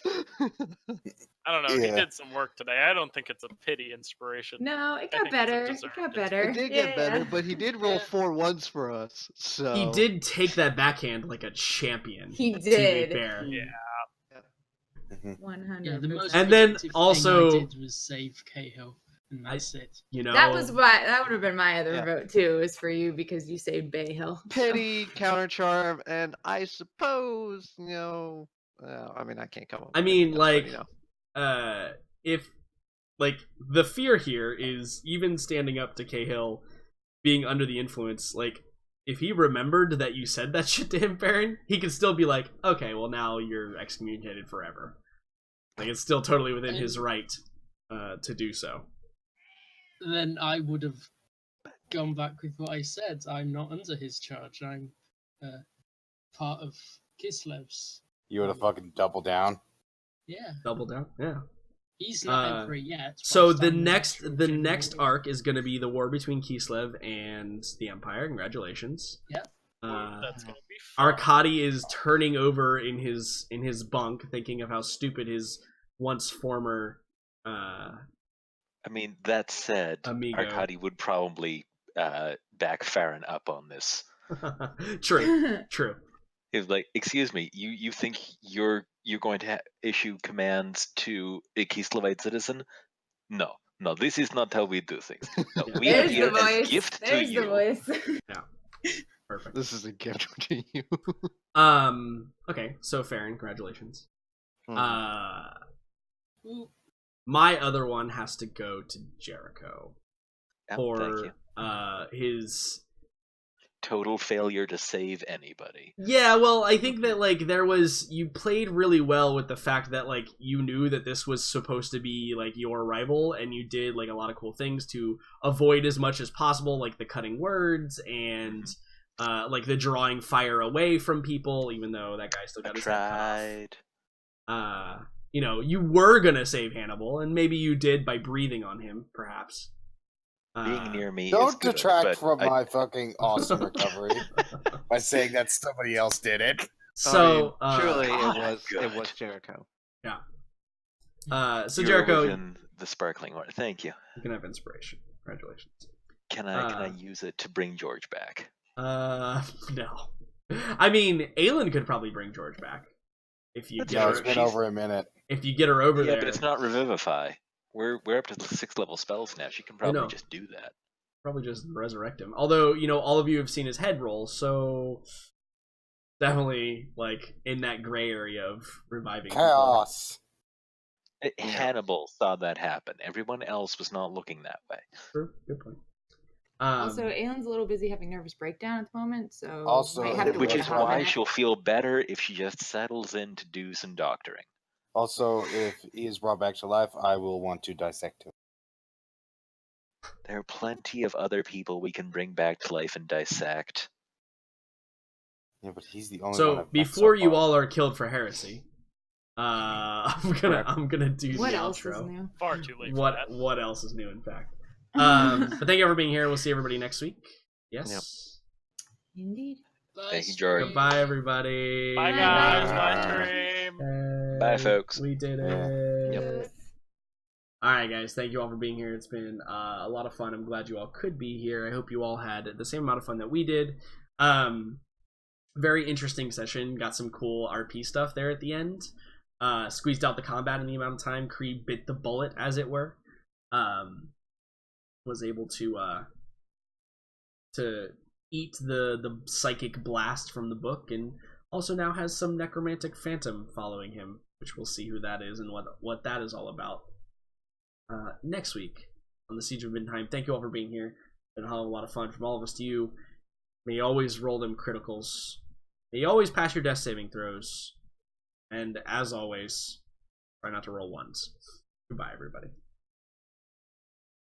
I don't know. He Yeah. did some work today. I don't think it's a pity inspiration. No, it I got think it's a better. It deserved got inspiration. better. It did Yeah, get better, yeah. but he did roll Yeah. 4 ones for us. So He did take that backhand like a champion. He To be did. fair. Yeah. 100%. Yeah, the most And then productive also- thing I did was save Cahill, and that's it. You know, That was why that would have been my other Yeah. vote too, is for you because you saved Bay Hill. Pity, counter charm, and I suppose, you know, I mean, I can't come up. I with mean, anything else, but, like, you know. if like the fear here is even standing up to Cahill being under the influence, like if he remembered that you said that shit to him, Farron, he could still be like, okay, well now you're excommunicated forever. Like it's still totally within his right to do so. Then I would have gone back with what I said. I'm not under his charge. I'm part of Kislev's. You would have fucking doubled down. Yeah, Double down, yeah. he's not emperor yet. but So I'm the an next actual the general. next arc is going to be the war between Kislev and the Empire. Congratulations. Yep. That's gonna be fun. Arkady is turning over in his bunk, thinking of how stupid his once former I mean, that said, Amigo. Arkady would probably back Farron up on this. true. He's like, "Excuse me, you think you're going to issue commands to a Kislevite citizen? No, this is not how we do things. No, Yeah. we are There's here the as voice. gift There's to the you." voice. Perfect. This is a gift to you. Okay, so Farron, congratulations. Mhm. Ooh, My other one has to go to Jericho Oh, for thank you. his Total failure to save anybody. Yeah, well, I think that like you played really well with the fact that like you knew that this was supposed to be like your rival, and you did like a lot of cool things to avoid as much as possible, like the cutting words and like the drawing fire away from people, even though that guy still got his head cut off. You know, you were gonna save Hannibal, and maybe you did by breathing on him, perhaps. Being near me is Don't good, detract but from I- my fucking awesome recovery by saying that somebody else did it. So surely God, it good. was Jericho. so your Jericho, illusion, the sparkling one. Thank you. you can have inspiration. Congratulations. Can I use it to bring George back? No. I mean, Aelin could probably bring George back if you That's get No, her. it's been she's- over a minute. If you get her over Yeah, there, but it's not revivify. We're up to the 6th level spells now. She can probably know. just do that. probably just resurrect him. Although, you know, all of you have seen his head roll, so definitely like in that gray area of reviving people. Chaos. Hannibal saw that happen. Everyone else was not looking that way. True. Good point. Also, Aelin's a little busy having nervous breakdown at the moment, so Also, might have to Which wait is a hot why minute. she'll feel better if she just settles in to do some doctoring. Also, if he is brought back to life, I will want to dissect him. There are plenty of other people we can bring back to life and dissect. Yeah, but he's the only one. so I've met before so you far. all are killed for heresy, I'm gonna do What the else outro. is new? Far too late for that. What else is new? In fact, but thank you for being here. We'll see everybody next week. Yes. Indeed. Thank you, Jordan. Goodbye, everybody. Bye, guys. Bye, stream. Bye, folks. We did Yeah. it. Yep. All right, guys. Thank you all for being here. It's been a lot of fun. I'm glad you all could be here. I hope you all had the same amount of fun that we did. Very interesting session. Got some cool RP stuff there at the end. Squeezed out the combat in the amount of time. Creed bit the bullet, as it were. Was able to eat the psychic blast from the book, and also now has some necromantic phantom following him, which we'll see who that is and what that is all about next week on the Siege of Middenheim. Thank you all for being here. It's been a lot of fun from all of us to you. May you always roll them criticals. May you always pass your death saving throws. And as always, try not to roll ones. Goodbye, everybody.